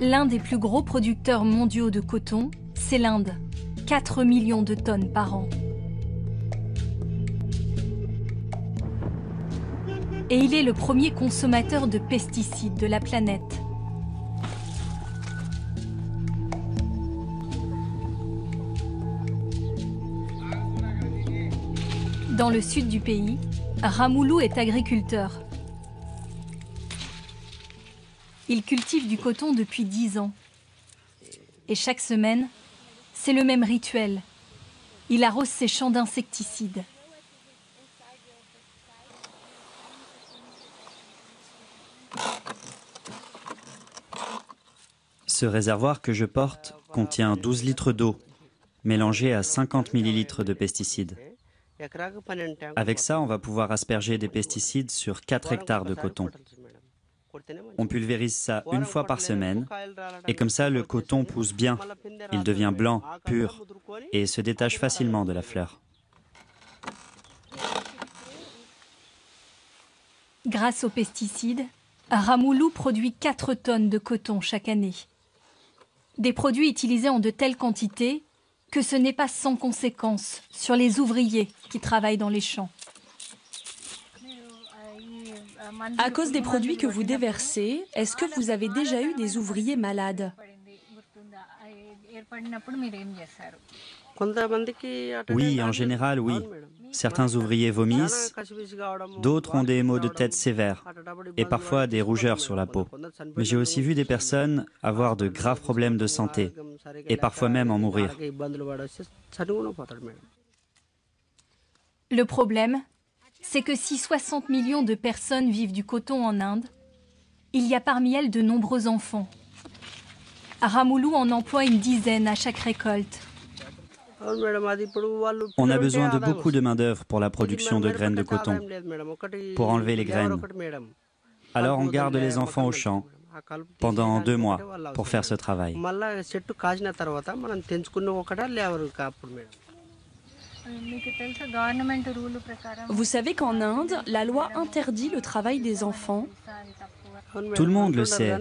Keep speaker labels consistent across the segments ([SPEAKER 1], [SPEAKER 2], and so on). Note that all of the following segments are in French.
[SPEAKER 1] L'un des plus gros producteurs mondiaux de coton, c'est l'Inde. 4 millions de tonnes par an. Et il est le premier consommateur de pesticides de la planète. Dans le sud du pays, Ramoulou est agriculteur. Il cultive du coton depuis 10 ans. Et chaque semaine, c'est le même rituel. Il arrose ses champs d'insecticides.
[SPEAKER 2] Ce réservoir que je porte contient 12 litres d'eau, mélangée à 50 millilitres de pesticides. Avec ça, on va pouvoir asperger des pesticides sur 4 hectares de coton. On pulvérise ça une fois par semaine, et comme ça, le coton pousse bien. Il devient blanc, pur, et se détache facilement de la fleur.
[SPEAKER 1] Grâce aux pesticides, Ramoulou produit 4 tonnes de coton chaque année. Des produits utilisés en de telles quantités que ce n'est pas sans conséquence sur les ouvriers qui travaillent dans les champs.
[SPEAKER 3] À cause des produits que vous déversez, est-ce que vous avez déjà eu des ouvriers malades?
[SPEAKER 2] Oui, en général, oui. Certains ouvriers vomissent, d'autres ont des maux de tête sévères et parfois des rougeurs sur la peau. Mais j'ai aussi vu des personnes avoir de graves problèmes de santé et parfois même en mourir.
[SPEAKER 1] Le problème, c'est que si 60 millions de personnes vivent du coton en Inde, il y a parmi elles de nombreux enfants. Ramoulou en emploie une dizaine à chaque récolte.
[SPEAKER 2] On a besoin de beaucoup de main-d'œuvre pour la production de graines de coton, pour enlever les graines. Alors on garde les enfants au champ pendant 2 mois pour faire ce travail.
[SPEAKER 3] Vous savez qu'en Inde, la loi interdit le travail des enfants.
[SPEAKER 2] Tout le monde le sait,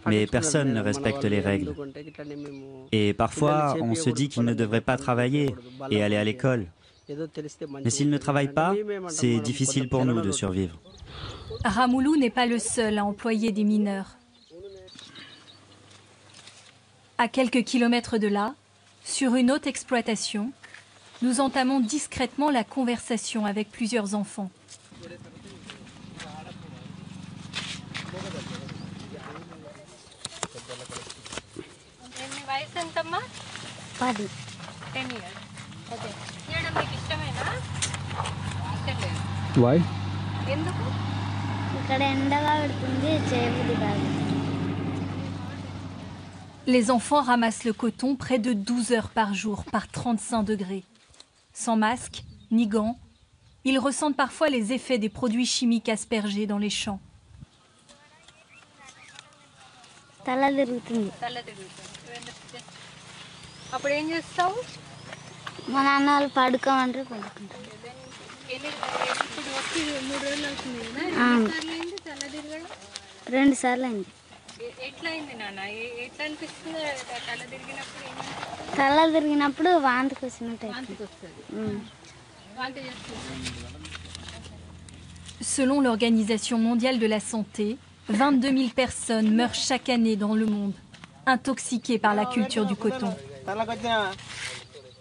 [SPEAKER 2] mais personne ne respecte les règles. Et parfois, on se dit qu'ils ne devraient pas travailler et aller à l'école. Mais s'ils ne travaillent pas, c'est difficile pour nous de survivre.
[SPEAKER 1] Ramoulou n'est pas le seul à employer des mineurs. À quelques kilomètres de là, sur une autre exploitation, nous entamons discrètement la conversation avec plusieurs enfants.
[SPEAKER 4] Why?
[SPEAKER 1] Les enfants ramassent le coton près de 12 heures par jour par 35 degrés. Sans masque, ni gants, ils ressentent parfois les effets des produits chimiques aspergés dans les champs. Selon l'Organisation mondiale de la santé, 22 000 personnes meurent chaque année dans le monde, intoxiquées par la culture du coton.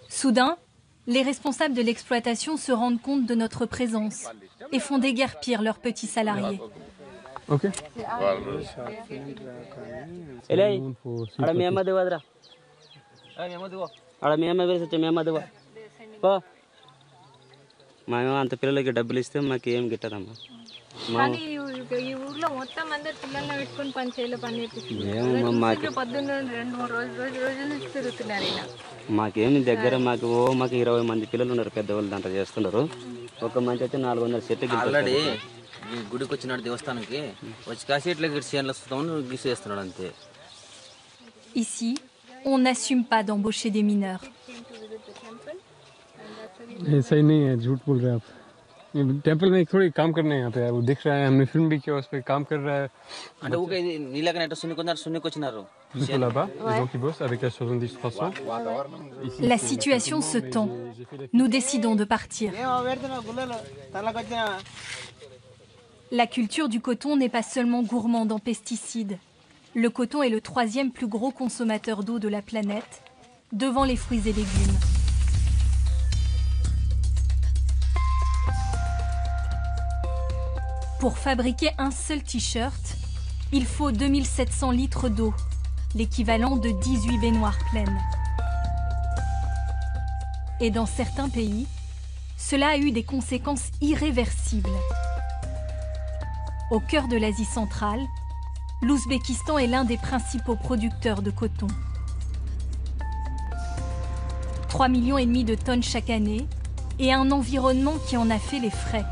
[SPEAKER 1] Soudain, les responsables de l'exploitation se rendent compte de notre présence et font déguerpir leurs petits salariés.
[SPEAKER 4] Okay.
[SPEAKER 5] మాకేమి దగ్గర మాకు 20 మంది పిల్లలు ఉన్నారు పెద్దవాళ్ళు దాంట్లో చేస్తున్నారు ఒక మంచి అయితే 400 సెట్లు ఆల్రెడీ ఈ గుడికి వచ్చినాడు దేవస్థానంకి వచ్చి కాసి ఇట్లా చేన్ల వస్తాను గీసేస్తున్నాడు అంతే.
[SPEAKER 1] Ici, on n'assume pas d'embaucher des mineurs.
[SPEAKER 4] ऐसा ही नहीं है, झूठ बोल रहे हैं आप. टेम्पल में एक थोड़ी काम करने यहाँ पे है, वो दिख रहा है, हमने फिल्म भी किया उस पे काम कर रहा है.
[SPEAKER 5] అంటే ఊకే నీళ్ళకనే ఎట్లా సున్నికి వచ్చినారు
[SPEAKER 4] Juste là-bas, les gens qui bossent avec H70-300.
[SPEAKER 1] La situation se tend. Nous décidons de partir. La culture du coton n'est pas seulement gourmande en pesticides. Le coton est le 3e plus gros consommateur d'eau de la planète, devant les fruits et légumes. Pour fabriquer un seul t-shirt, il faut 2700 litres d'eau, l'équivalent de 18 baignoires pleines. Et dans certains pays, cela a eu des conséquences irréversibles. Au cœur de l'Asie centrale, l'Ouzbékistan est l'un des principaux producteurs de coton. 3,5 millions de tonnes chaque année et un environnement qui en a fait les frais.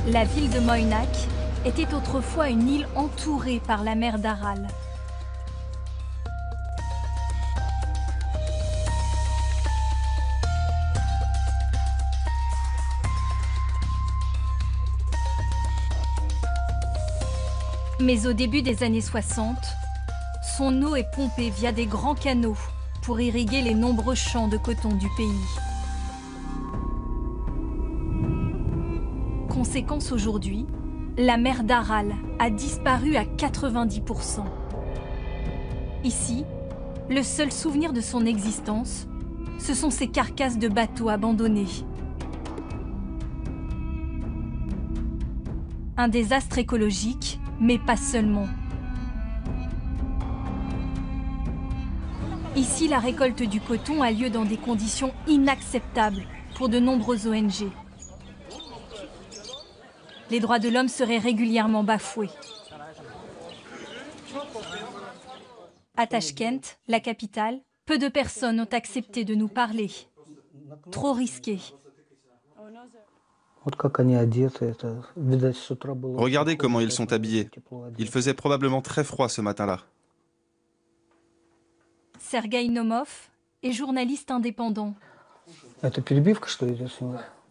[SPEAKER 1] La ville de Moynak était autrefois une île entourée par la mer d'Aral. Mais au début des années 60, son eau est pompée via des grands canaux pour irriguer les nombreux champs de coton du pays. Conséquence aujourd'hui, la mer d'Aral a disparu à 90%. Ici, le seul souvenir de son existence, ce sont ces carcasses de bateaux abandonnés. Un désastre écologique, mais pas seulement. Ici, la récolte du coton a lieu dans des conditions inacceptables pour de nombreuses ONG. Les droits de l'homme seraient régulièrement bafoués. À Tachkent, la capitale, peu de personnes ont accepté de nous parler. Trop risqué.
[SPEAKER 6] Regardez comment ils sont habillés. Il faisait probablement très froid ce matin-là.
[SPEAKER 1] Sergueï Nomov est journaliste indépendant.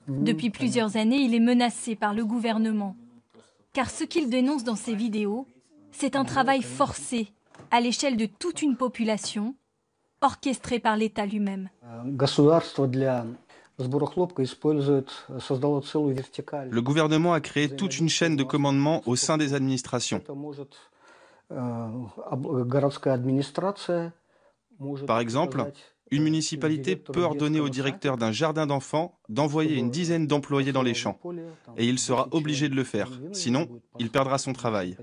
[SPEAKER 1] Depuis plusieurs années, il est menacé par le gouvernement. Car ce qu'il dénonce dans ses vidéos, c'est un travail forcé à l'échelle de toute une population, orchestré par l'État lui-même.
[SPEAKER 6] Le gouvernement a créé toute une chaîne de commandement au sein des administrations. Par exemple, une municipalité peut ordonner au directeur d'un jardin d'enfants d'envoyer une dizaine d'employés dans les champs. Et il sera obligé de le faire, sinon il perdra son travail.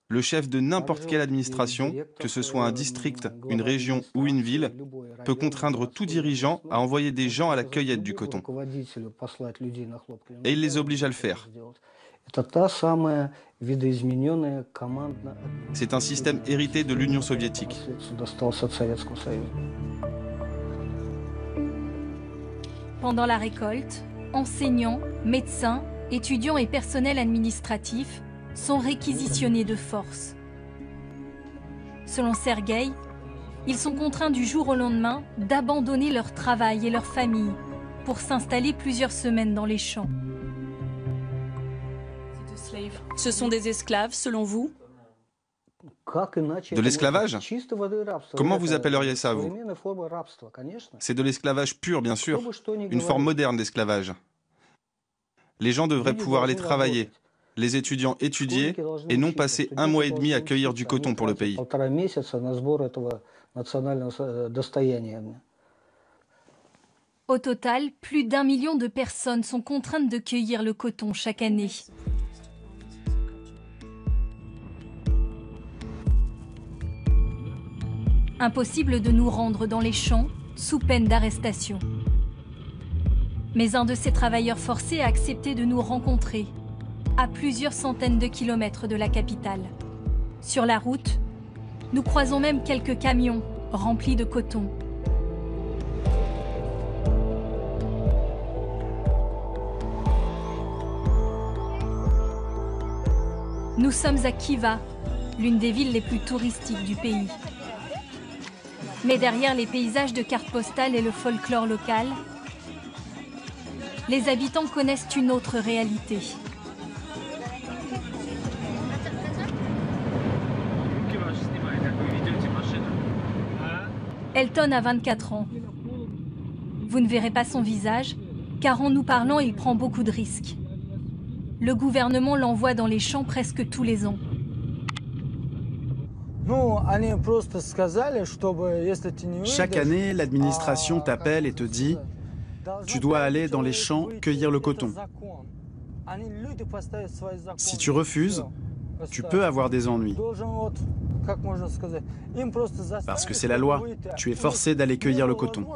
[SPEAKER 6] Le chef de n'importe quelle administration, que ce soit un district, une région ou une ville, peut contraindre tout dirigeant à envoyer des gens à la cueillette du coton. Et il les oblige à le faire. C'est un système hérité de l'Union soviétique.
[SPEAKER 1] Pendant la récolte, enseignants, médecins, étudiants et personnel administratif sont réquisitionnés de force. Selon Sergueï, ils sont contraints du jour au lendemain d'abandonner leur travail et leur famille pour s'installer plusieurs semaines dans les champs.
[SPEAKER 3] Ce sont des esclaves, selon vous?
[SPEAKER 6] De l'esclavage? Comment vous appelleriez ça, vous? C'est de l'esclavage pur, bien sûr. Une forme moderne d'esclavage. Les gens devraient pouvoir aller travailler, les étudiants étudier, et non passer 1 mois et demi à cueillir du coton pour le pays.
[SPEAKER 1] Au total, plus d'1 million de personnes sont contraintes de cueillir le coton chaque année. Impossible de nous rendre dans les champs sous peine d'arrestation. Mais un de ces travailleurs forcés a accepté de nous rencontrer à plusieurs centaines de kilomètres de la capitale. Sur la route, nous croisons même quelques camions remplis de coton. Nous sommes à Khiva, l'une des villes les plus touristiques du pays. Mais derrière les paysages de cartes postales et le folklore local, les habitants connaissent une autre réalité. Elton a 24 ans. Vous ne verrez pas son visage, car en nous parlant, il prend beaucoup de risques. Le gouvernement l'envoie dans les champs presque tous les ans.
[SPEAKER 7] Chaque année, l'administration t'appelle et te dit « Tu dois aller dans les champs cueillir le coton. Si tu refuses, tu peux avoir des ennuis. Parce que c'est la loi, tu es forcé d'aller cueillir le coton. »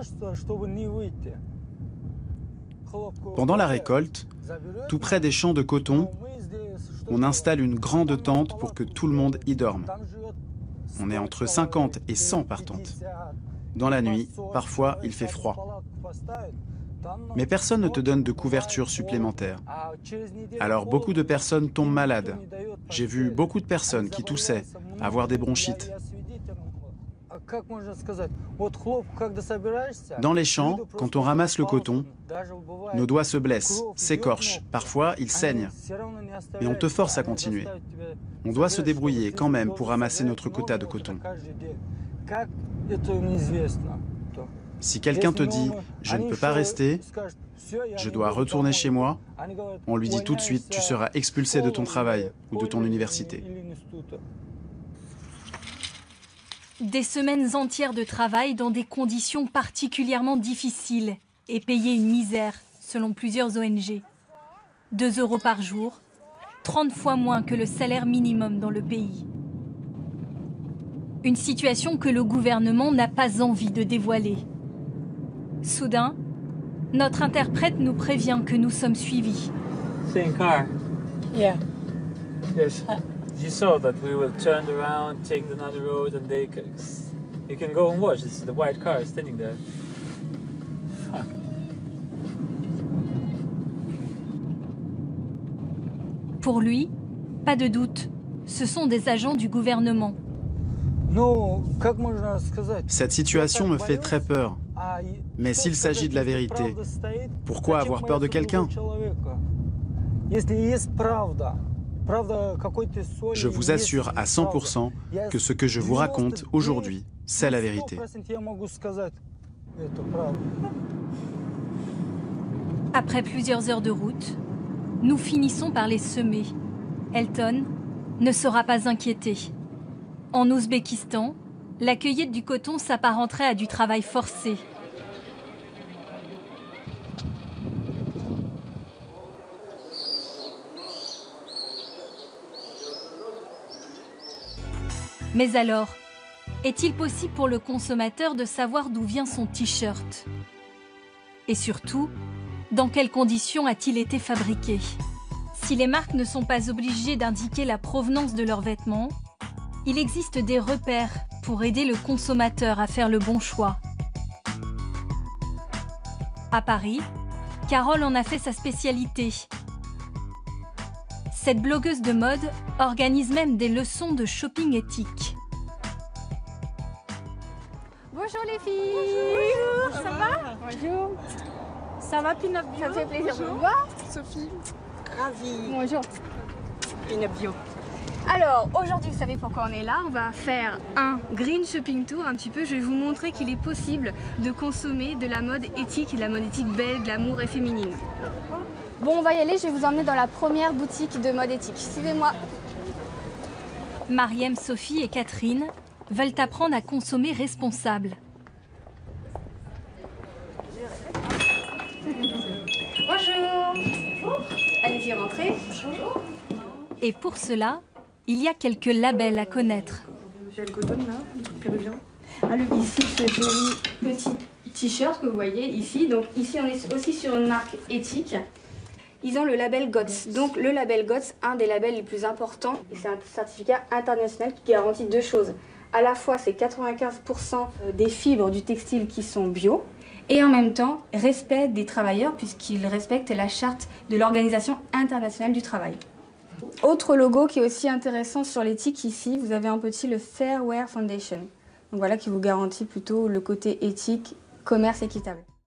[SPEAKER 7] Pendant la récolte, tout près des champs de coton, on installe une grande tente pour que tout le monde y dorme. On est entre 50 et 100 par tente. Dans la nuit, parfois, il fait froid. Mais personne ne te donne de couverture supplémentaire. Alors beaucoup de personnes tombent malades. J'ai vu beaucoup de personnes qui toussaient, avoir des bronchites. Dans les champs, quand on ramasse le coton, nos doigts se blessent, s'écorchent, parfois ils saignent. Mais on te force à continuer. On doit se débrouiller quand même pour ramasser notre quota de coton. Si quelqu'un te dit « je ne peux pas rester, je dois retourner chez moi », on lui dit tout de suite « tu seras expulsé de ton travail ou de ton université ».
[SPEAKER 1] Des semaines entières de travail dans des conditions particulièrement difficiles et payées une misère, selon plusieurs ONG. 2 € par jour, 30 fois moins que le salaire minimum dans le pays. Une situation que le gouvernement n'a pas envie de dévoiler. Soudain, notre interprète nous prévient que nous sommes suivis.
[SPEAKER 8] Same car.
[SPEAKER 9] Yeah.
[SPEAKER 8] Yes. You saw that we will turn around, take another road, and you can go and watch. It's the white car standing there. Fuck.
[SPEAKER 1] Pour lui, pas de doute, ce sont des agents du gouvernement.
[SPEAKER 7] Cette situation me fait très peur. Mais s'il s'agit de la vérité, pourquoi avoir peur de quelqu'un ? Je vous assure à 100% que ce que je vous raconte aujourd'hui, c'est la vérité.
[SPEAKER 1] Après plusieurs heures de route, nous finissons par les semer. Elton ne sera pas inquiété. En Ouzbékistan, la cueillette du coton s'apparenterait à du travail forcé. Mais alors, est-il possible pour le consommateur de savoir d'où vient son t-shirt? Et surtout, dans quelles conditions a-t-il été fabriqué? Si les marques ne sont pas obligées d'indiquer la provenance de leurs vêtements, il existe des repères pour aider le consommateur à faire le bon choix. À Paris, Carole en a fait sa spécialité. Cette blogueuse de mode organise même des leçons de shopping éthique.
[SPEAKER 10] Bonjour les filles. Bonjour. Ça va? Bonjour. Ça va Pinot Bio? Ça me fait plaisir de vous voir.
[SPEAKER 9] Sophie, ravie.
[SPEAKER 10] Bonjour. Pinot Bio. Alors aujourd'hui, vous savez pourquoi on est là? On va faire un green shopping tour un petit peu. Je vais vous montrer qu'il est possible de consommer de la mode éthique, de la mode éthique belle, glamour et féminine. Bon, on va y aller, je vais vous emmener dans la première boutique de mode éthique. Suivez-moi.
[SPEAKER 1] Mariem, Sophie et Catherine veulent apprendre à consommer responsable.
[SPEAKER 10] Bonjour. Bonjour. Allez-y, rentrez. Bonjour.
[SPEAKER 1] Et pour cela, il y a quelques labels à connaître.
[SPEAKER 10] J'ai le coton là, le truc péruvien. Ici, ce joli petit t-shirt que vous voyez ici. Donc ici, on est aussi sur une marque éthique. Ils ont le label GOTS. Donc le label GOTS, un des labels les plus importants, et c'est un certificat international qui garantit 2 choses. À la fois, c'est 95% des fibres du textile qui sont bio, et en même temps, respect des travailleurs, puisqu'ils respectent la charte de l'Organisation internationale du travail. Autre logo qui est aussi intéressant sur l'éthique ici, vous avez en petit le Fair Wear Foundation. Donc voilà qui vous garantit plutôt le côté éthique, commerce équitable.